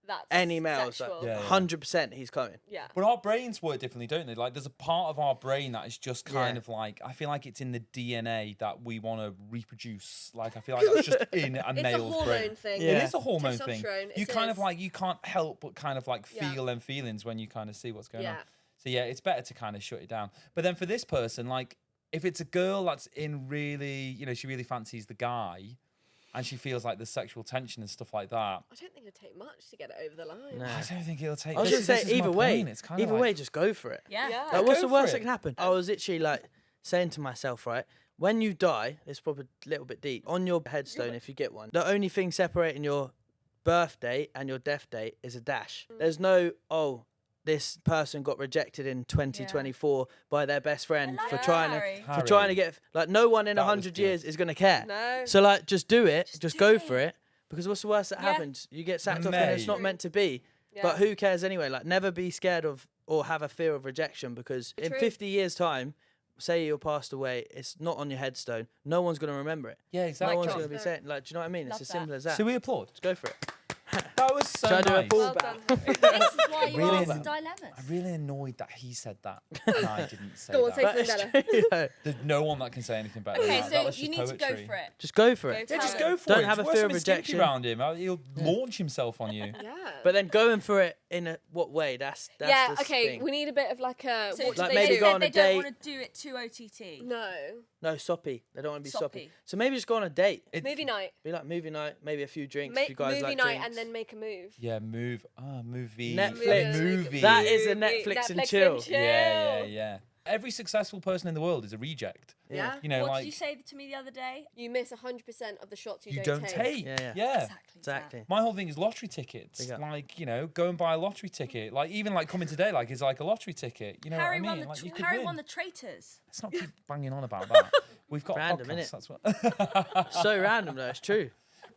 That's Any males, like, sexual. Yeah. 100% he's coming. Yeah. But our brains work differently, don't they? Like, there's a part of our brain that is just kind Yeah. of like, I feel like it's in the DNA that we want to reproduce. Like, I feel like that's just in a It's a male's hormone brain. thing. Yeah. It is a hormone thing. Testosterone, You it kind of is. like, you can't help but kind of like Yeah. feel them feelings when you kind of see what's going on. Yeah. So yeah, it's better to kind of shut it down. But then for this person, like, if it's a girl that's in really, you know, she really fancies the guy and she feels like there's sexual tension and stuff like that. I don't think it'd take much to get it over the line. No. I don't think it'll take. I was this going is- to this say, is my either way, point. It's kind of either like, way, just go for it. Yeah. Yeah. Like, what's Go the worst for that it. can happen? I was literally like saying to myself, right, when you die, it's probably a little bit deep. On your headstone, if you get one, the only thing separating your birth date and your death date is a dash. There's no, oh, this person got rejected in 2024 by their best friend like for that, trying Harry. to trying to get, like, no one in That was 100 good. years is going to care. No. So like, just do it, just do go it. for it, because what's the worst that Yeah. happens? You get sacked off and it's Mate. not meant to be. Yeah. But who cares anyway? Like, never be scared of or have a fear of rejection, because in True. 50 years' time, say you're passed away, it's not on your headstone. No one's going to remember it. Yeah, No exactly. one's drop. going to be saying, like, do you know what I mean? Love It's as that. simple as that. Should we applaud? Just go for it. That was so Shall I do a nice. ball Well back? done. This is why you Really ask isn't. dilemmas. I'm really annoyed that he said that and I didn't say Go on, that. say But it's Cinderella. true, though. There's no one that can say anything better than Okay, that. That so was you just need to go poetry. for it. Just go for Go it. Yeah, Tell just him. go for Don't it. have a Wear fear of something stinky rejection. around him. He'll launch himself on you. Yeah. But then going for it in a what way? That's Yeah, the okay, thing. we need a bit of like a. So what like do maybe they go do? on a they don't date. want to do it too OTT. No. No, soppy. They don't want to be soppy. Soppy. So maybe just go on a date. Movie night. Be like movie night, maybe a few drinks. Ma- if you guys movie like night drinks. and then make a move. Yeah, movie. Netflix. Movie. That is a Movie. Netflix and chill. Yeah. Every successful person in the world is a reject. Yeah. You know, What like did you say to me the other day? You miss 100% of the shots you, you don't don't take. take. Yeah. Exactly. My whole thing is lottery tickets. Big up. Like, you know, go and buy a lottery ticket. Like, even like coming today, like, is like a lottery ticket. You know Harry what I won mean? the Like, you could Harry win. won the Traitors. Let's not keep banging on about that. We've got Random, podcasts. innit? That's what. So random though. It's true.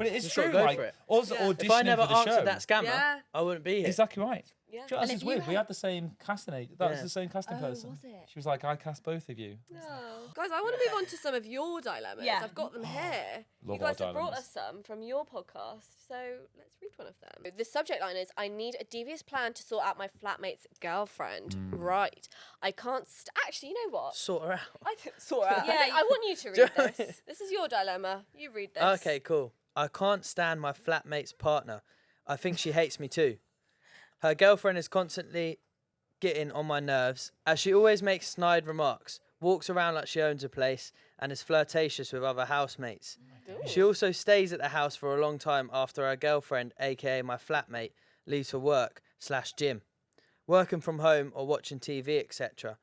But it is Just true. gotta go Like, for it. also Yeah. If I auditioning never for the show. answered that scammer, Yeah. I wouldn't be here. Exactly right. Yeah. Do you know, And this is if weird. you We had- had the same casting agent. That was Yeah. the same casting Oh, person. was it? She was like, I cast both of you. Guys, I want to move on to some of your dilemmas. Yeah. I've got them here. Love You guys our have brought dilemmas. us some from your podcast, so let's read one of them. The subject line is, I need a devious plan to sort out my flatmate's girlfriend. Right. I can't... Actually, you know what? Sort her out. I sort her out. Yeah, I want you to read this. This is your dilemma. You read this. Okay, cool. I can't stand my flatmate's partner. I think she hates me too. Her girlfriend is constantly getting on my nerves, as she always makes snide remarks, walks around like she owns a place, and is flirtatious with other housemates. She also stays at the house for a long time after her girlfriend, aka my flatmate, leaves for work/gym, working from home or watching TV, etc.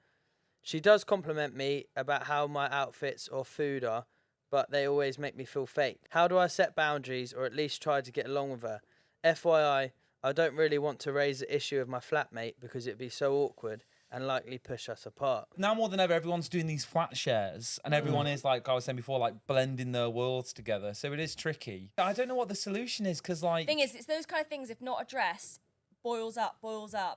She does compliment me about how my outfits or food are, but they always make me feel fake. How do I set boundaries or at least try to get along with her? FYI, I don't really want to raise the issue with my flatmate because it'd be so awkward and likely push us apart. Now more than ever, everyone's doing these flat shares, and everyone is, like I was saying before, like blending their worlds together. So it is tricky. I don't know what the solution is, because like... Thing is, it's those kind of things, if not addressed, boils up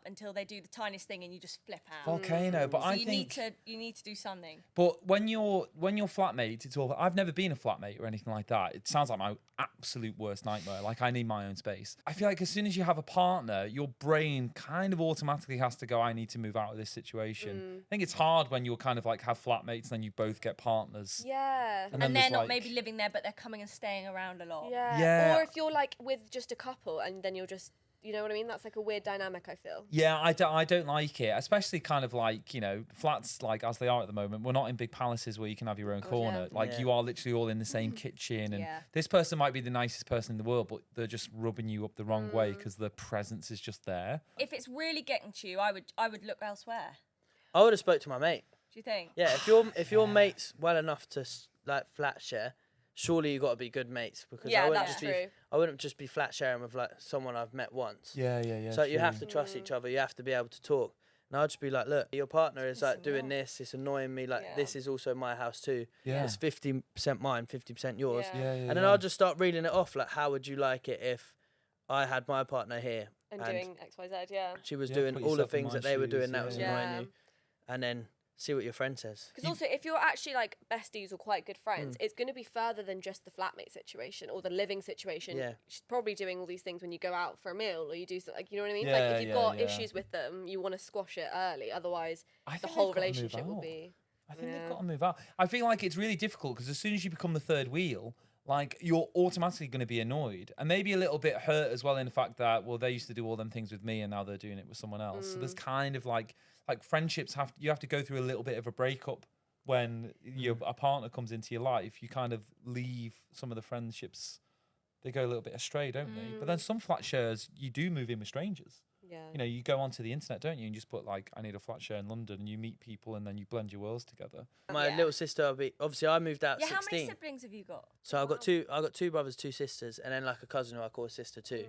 until they do the tiniest thing and you just flip out. Volcano, but So I you think... need to do something. But when you're flatmate, it's all. I've never been a flatmate or anything like that. It sounds like my absolute worst nightmare. Like, I need my own space. I feel like as soon as you have a partner, your brain kind of automatically has to go, I need to move out of this situation. I think it's hard when you're kind of like have flatmates and then you both get partners. Yeah. And they're there's, not like- maybe living there, but they're coming and staying around a lot. Yeah. Yeah. Or if you're like with just a couple and then you're just, you know what I mean? That's like a weird dynamic, I feel. Yeah, I don't like it, especially kind of like, you know, flats like as they are at the moment. We're not in big palaces where you can have your own corner. yeah. Like Yeah. you are literally all in the same kitchen, and Yeah. this person might be the nicest person in the world, but they're just rubbing you up the wrong way because their presence is just there. If it's really getting to you, I would look elsewhere. I would have spoke to my mate. Do you think? Yeah, if your mate's well enough to like flat share, surely you got to be good mates because Yeah, I wouldn't that's just true. I wouldn't just be flat sharing with like someone I've met once. Yeah. So you have to trust each other. You have to be able to talk. And I'd just be like, look, your partner is like doing this. It's annoying me. Like Yeah. this is also my house too. Yeah. It's 50% mine, 50% yours. Yeah. And then I'll just start reading it off. Like, how would you like it if I had my partner here And doing XYZ, yeah. she was Yeah, doing put all the yourself in things my that they were shoes, doing that yeah. was Yeah. annoying you, and then see what your friend says. Because also, if you're actually like besties or quite good friends, it's going to be further than just the flatmate situation or the living situation. Yeah. She's probably doing all these things when you go out for a meal or you do something, like, you know what I mean? Yeah, like, if you've yeah, got yeah. issues with them, you want to squash it early. Otherwise, I the think whole they've gotta move relationship will out. be... I think Yeah. they've got to move out. I feel like it's really difficult because as soon as you become the third wheel, like you're automatically going to be annoyed and maybe a little bit hurt as well in the fact that, well, they used to do all them things with me and now they're doing it with someone else. So there's kind of like friendships you have to go through a little bit of a breakup when a partner comes into your life. You kind of leave some of the friendships, they go a little bit astray, don't they? But then some flat shares, you do move in with strangers. Yeah. You know, you go onto the internet, don't you, and just put like, I need a flat share in London, and you meet people, and then you blend your worlds together. My Yeah. little sister, obviously I moved out Yeah, at how many 16. siblings have you got? So I've got two brothers, two sisters, and then like a cousin who I call a sister too.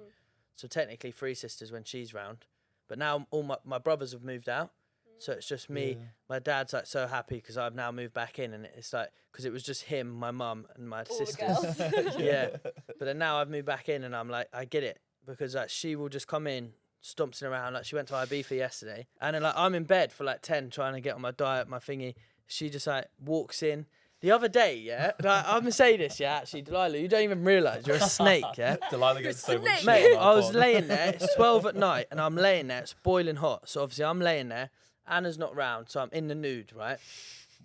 So technically 3 sisters when she's round. But now all my brothers have moved out. So it's just me. Yeah. My dad's like so happy because I've now moved back in, and it's like because it was just him, my mum, and my All the sisters. girls. Yeah. But then now I've moved back in, and I'm like, I get it because like she will just come in, stomping around. Like she went to Ibiza yesterday, and then like I'm in bed for like 10 trying to get on my diet, my thingy. She just like walks in. The other day, yeah, like, I'm gonna say this, yeah, actually, Delilah, you don't even realise you're a snake, yeah. Delilah gets so much shit Mate, on our I was pod. laying there. It's 12 at night, and I'm laying there. It's boiling hot. So obviously I'm laying there. Anna's not round, so I'm in the nude, right?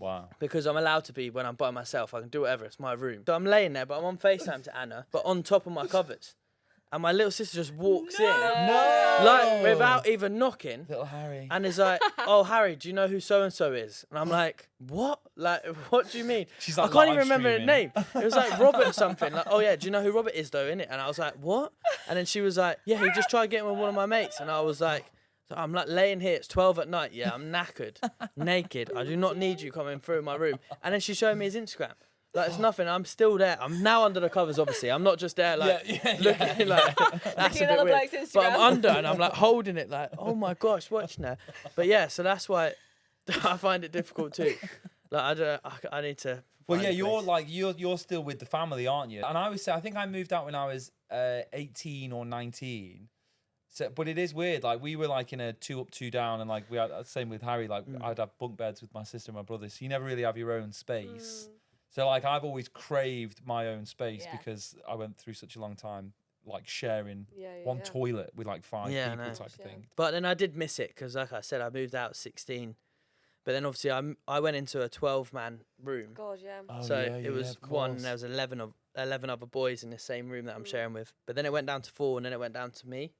Wow. Because I'm allowed to be when I'm by myself. I can do whatever. It's my room. So I'm laying there, but I'm on FaceTime to Anna, but on top of my covers. And my little sister just walks in, like without even knocking, Little Harry. and is like, "Oh, Harry, do you know who so and so is?" And I'm like, "What? Like, what do you mean?" She's I like can't even live remember her streaming. name. It was like Robert something. Like, "Oh yeah, do you know who Robert is though?" Innit? And I was like, "What?" And then she was like, "Yeah, he just tried getting with one of my mates." And I was like, so I'm like laying here. It's 12 at night. Yeah, I'm knackered, naked. I do not need you coming through my room. And then she showed me his Instagram. Like it's nothing. I'm still there. I'm now under the covers. Obviously, I'm not just there like looking like that's Looking a at bit other weird. blokes' But I'm Instagram. under and I'm like holding it like, oh my gosh, watching her. But yeah, so that's why I find it difficult too. Like I need to Well, find yeah, a you're place. like you're still with the family, aren't you? And I would say I think I moved out when I was 18 or 19. So, but it is weird. Like we were like in a 2 up, 2 down, and like we had same with Harry. Like I'd have bunk beds with my sister and my brother, so you never really have your own space. So like I've always craved my own space Yeah. because I went through such a long time like sharing Yeah, one toilet with like 5 Yeah, I people know. type of thing. But then I did miss it because, like I said, I moved out at 16. But then obviously I went into a 12-man room. God, yeah. Oh, So yeah, it was of one, course. there was 11 other boys in the same room that I'm sharing with. But then it went down to 4, and then it went down to me.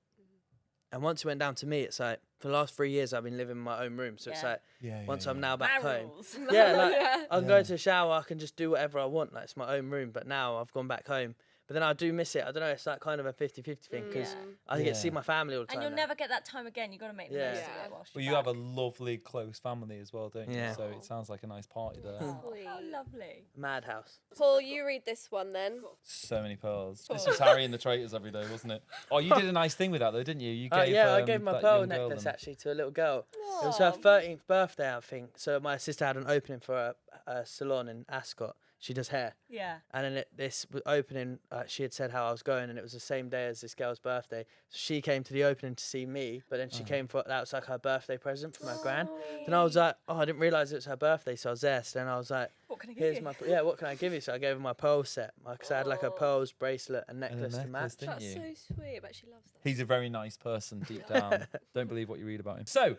And once it went down to me, it's like, for the last 3 years, I've been living in my own room. So it's Yeah. like, Yeah, once yeah, I'm yeah. now back My home. rules. Yeah, like, Yeah. I can go to the shower, I can just do whatever I want. Like, it's my own room. But now I've gone back home. But then I do miss it. I don't know, it's like kind of a 50-50 thing because I get to see Yeah. my family all the time. And you'll now. never get that time again. You've got to make the Yeah. most of Yeah. it whilst Well, you're you have back. a lovely close family as well, don't you? Yeah. So it sounds like a nice party there. Oh, how lovely. Madhouse. Paul, you read this one then. So many pearls. This was Harry and the Traitors every day, wasn't it? Oh, you did a nice thing with that though, didn't you? You gave, Yeah, I gave my that pearl young girl necklace them. actually to a little girl. It was her 13th birthday, I think. So my sister had an opening for a salon in Ascot. She does hair. Yeah. And then this opening, she had said how I was going, and it was the same day as this girl's birthday. So she came to the opening to see me, but then she came for that was like her birthday present from her gran. Then I was like, oh, I didn't realise it was her birthday, so I was there. So then I was like, What can I give here's you? my what can I give you? So I gave her my pearl set, because I had like a pearls bracelet and necklace to necklace, match. didn't That's you? so sweet. I bet she loves that. He's a very nice person deep down. Don't believe what you read about him. So,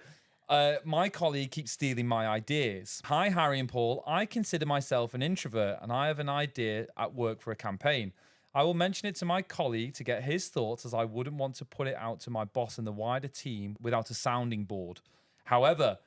my colleague keeps stealing my ideas. Hi, Harry and Paul. I consider myself an introvert and I have an idea at work for a campaign. I will mention it to my colleague to get his thoughts as I wouldn't want to put it out to my boss and the wider team without a sounding board. However,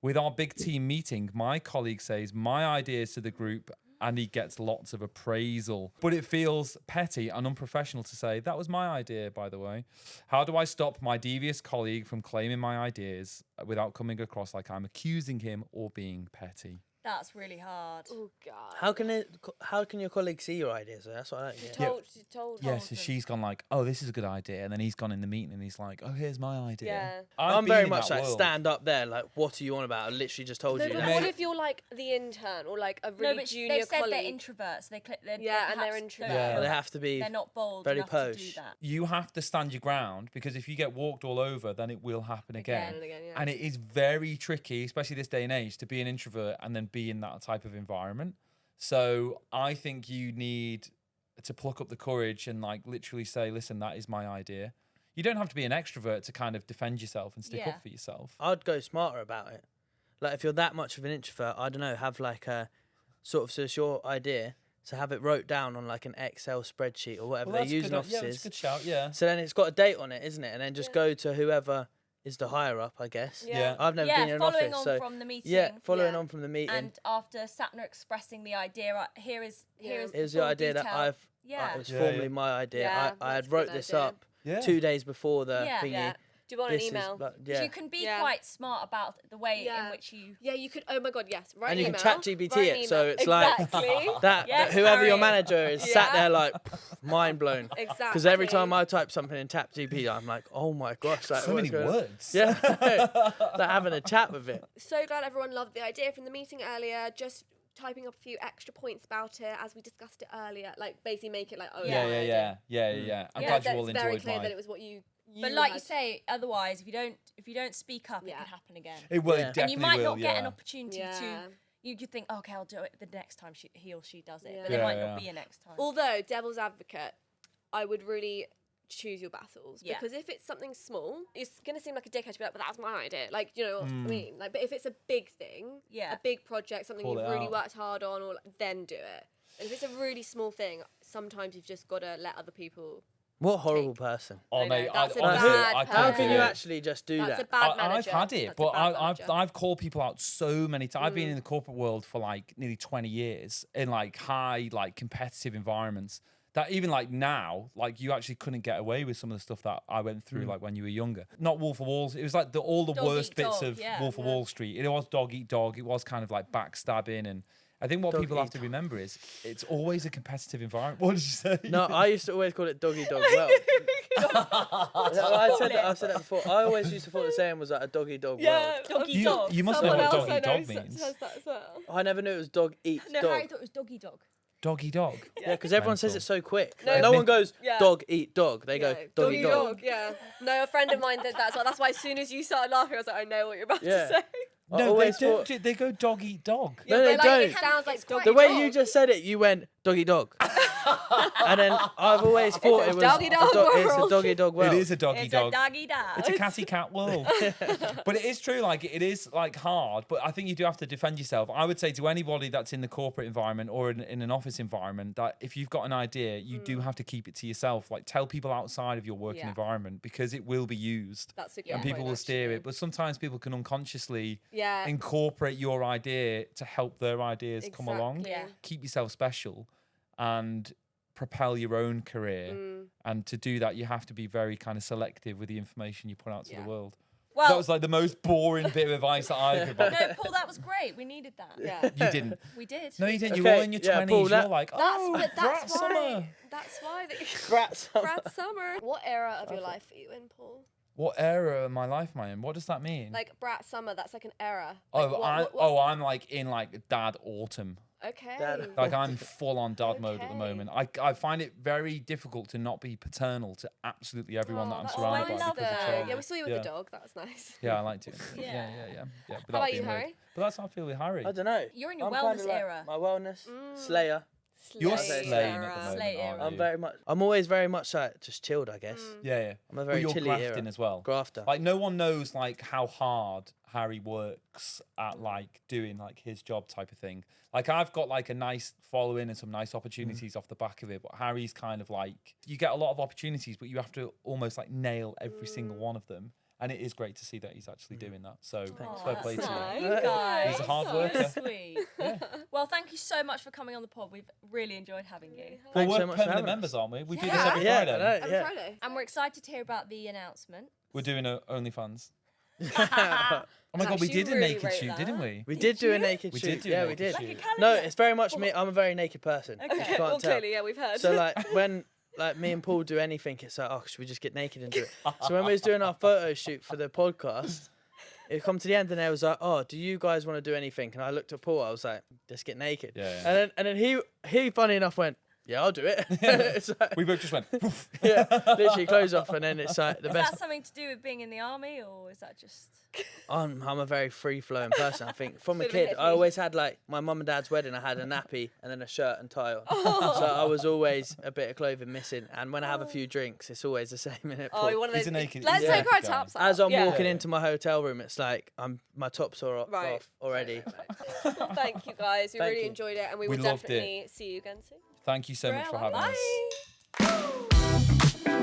with our big team meeting, my colleague says my ideas to the group and he gets lots of appraisal. But it feels petty and unprofessional to say, that was my idea, by the way. How do I stop my devious colleague from claiming my ideas without coming across like I'm accusing him or being petty? That's really hard. Oh God. How can your colleague see your ideas? That's what I don't get. She told. Yeah, so she's gone like, oh, this is a good idea. And then he's gone in the meeting and he's like, oh, here's my idea. Yeah. I'm been very in much that like world. stand up there, like what are you on about? I literally just told No, you but that. what if you're like the intern or like a really No, but junior they've said colleague? they're introverts. They're Yeah, and they're perhaps introverts. don't Yeah. feel They like have to be They're not bold very enough to do posh. that. You have to stand your ground because if you get walked all over, then it will happen again. and again, yeah. And it is very tricky, especially this day and age, to be an introvert and then be in that type of environment. So I think you need to pluck up the courage and like literally say, listen, that is my idea. You don't have to be an extrovert to kind of defend yourself and stick Yeah. up for yourself. I'd go smarter about it. Like if you're that much of an introvert, I don't know, have like a sort of, so it's your idea, so have it wrote down on like an Excel spreadsheet or whatever they use in Yeah, offices. that's a good shout, yeah. So then it's got a date on it, isn't it? And then just go to whoever is the higher up, I guess. Yeah. I've never been in an following office, on so from the meeting. yeah, following Yeah. on from the meeting. And after Sapna expressing the idea, here is It the was the full idea detail. that Yeah. it was Yeah, formerly yeah. my idea. Yeah, I that's had a wrote good this idea. up Yeah. 2 days before the Yeah. thingy. Yeah. Do you want an This is email? like- 'Cause yeah. you can be Yeah. quite smart about the way Yeah. in which you. Yeah, you could. Oh my God, yes. Write And an you can email. chat GPT write an it, so email. it's like- exactly. that Yes, whoever your Harry. manager is sat Yeah. there like mind blown. Exactly. Because every time I type something in Tap GPT, I'm like, oh my gosh, like, So many what's going on? words. Yeah, like having a chat with it. So glad everyone loved the idea from the meeting earlier. Just typing up a few extra points about it as we discussed it earlier. Like basically make it like, oh Yeah, my yeah, idea. yeah. I'm Yeah, glad you That's all very enjoyed clear mine. that it was what you But like you had. say, otherwise, if you don't speak up, it Yeah. could happen again. It will, Yeah. it And And you definitely might will, not get an yeah. opportunity Yeah. to. You could think, okay, I'll do it the next time he or she does it, Yeah. but there Yeah, might yeah. not be a next time. Although, devil's advocate, I would really choose your battles. Yeah. Because if it's something small, it's going to seem like a dickhead to be like, but that's my idea. Like, you know what I mean? Like, but if it's a big thing, Yeah. a big project, something Call you've it really out. worked hard on, or then do it. And if it's a really small thing, sometimes you've just got to let other people. What a horrible person. Oh, I know, mate, that's a honestly, bad I person. How can't can do you it. actually just do That's a that? bad I've manager. had it, That's a but bad manager. I've called people out so many times. I've been in the corporate world for like nearly 20 years in like high, like competitive environments. That even like now, like you actually couldn't get away with some of the stuff that I went through, like when you were younger. Not Wolf of Wall. It was like all the Dog worst eat bits dog, of yeah. Wolf of Wall Street. It was dog eat dog. It was kind of like backstabbing and I think what Dog people have eat to dog. remember is it's always a competitive environment. What did you say? No, I used to always call it doggy dog well. I said that before. I always used to thought the saying was like a doggy dog Yeah, world. Doggy You- dog. you must know Someone what else doggy I know dog means. says that as well. I never knew it was dog eat No, dog. Harry thought it was doggy dog. Doggy dog. Yeah, because everyone says Mental. it so quick. No, Like, no one goes yeah. dog eat dog. They go Yeah, doggy dog. Yeah. No, a friend of mine did that. So that's why as soon as you started laughing, I was like, I know what you're about Yeah. to say. I No, they always don't. thought- They go dog eat dog. No, but they like, don't. It sounds like doggy The way dog. you just said it, you went doggy dog. And then I've always thought a it was doggy dog it's a world. doggy dog world. It is a doggy It's dog. a doggy dog. It's a catty cat world. But it is true, like it is like hard, but I think you do have to defend yourself. I would say to anybody that's in the corporate environment or in an office environment that if you've got an idea, you do have to keep it to yourself. Like tell people outside of your working Yeah. environment because it will be used That's a good and people point, will steer actually. it. But sometimes people can unconsciously Yeah. incorporate your idea to help their ideas come along. Exactly. Yeah. Keep yourself special and propel your own career. And to do that, you have to be very kind of selective with the information you put out to Yeah. the world. Well, That was like the most boring bit of advice that I could give. no, Paul, that was great. We needed that. Yeah. You didn't. We did. No, you didn't. You Okay, were all in your yeah, 20s. Paul, You're that- like, oh, But Brat Summer. That's why. Brats. Brat Summer. What era of your life are you in, Paul? What era of my life am I in? What does that mean? Like Brat Summer. That's like an era. oh, Like, what- I'm like in like dad autumn. Okay. Dad. Like I'm full on dad mode at the Okay. moment. I find it very difficult to not be paternal to absolutely everyone that I'm that's surrounded nice by because of though. childhood. Yeah, we saw you with Yeah. the dog. That was nice. Yeah, I like to. Yeah. Yeah. But How that about being you, weird. Harry? But that's how I feel with Harry. I don't know. You're in your I'm wellness kinda like era. My wellness slayer. You're Slay slaying at era. the moment, Slay aren't era. you? I'm always very much like just chilled, I guess. Yeah. I'm a Well, very you're chilly grafting era. as well. Grafter. Like no one knows like how hard Harry works at like doing like his job type of thing. Like I've got like a nice following and some nice opportunities off the back of it, but Harry's kind of like you get a lot of opportunities, but you have to almost like nail every single one of them. And it is great to see that he's actually doing that. So fair play to nice. you. You guys. He's a hard so worker. sweet. Well, thank you so much for coming on the pod. We've really enjoyed having you. Well, Thanks we're so much for permanent having members, us. aren't we? We do Yeah. this every Yeah, Friday. I know, Every yeah. Friday. And we're excited to hear about the announcement. We're doing a OnlyFans. Like Oh my god, we Actually, did a really naked rate shoot, that. didn't we? We did do a you? naked We shoot. did do a yeah, we naked did. shoot. a No, calendar. it's very much me. I'm a very naked person. If you can't Well, tell. clearly, yeah, we've heard. So like when like me and Paul do anything, it's like, oh, should we just get naked and do it? So when we was doing our photo shoot for the podcast, it come to the end and I was like, oh, do you guys want to do anything? And I looked at Paul, I was like, let's get naked. Yeah. And then he funny enough went, yeah, I'll do it. It's like, We both just went, "Woof." yeah, literally clothes off and then it's like the Is best. that something to do with being in the army, or is that just? I'm a very free flowing person. I think from a Bit of a kid, I hippie. always had like my mum and dad's wedding. I had a nappy and then a shirt and tie on. So I was always a bit of clothing missing. And when I have a few drinks, it's always the same in it. Oh, one of He's those. a naked- Let's he's a take our naked guy. tops out. As I'm Yeah. walking Yeah. into my hotel room, it's like my tops are Right. off already. Thank you guys. We Thank really you. enjoyed it, and we We will loved it. definitely see you again soon. Thank you so much for having us. Bye.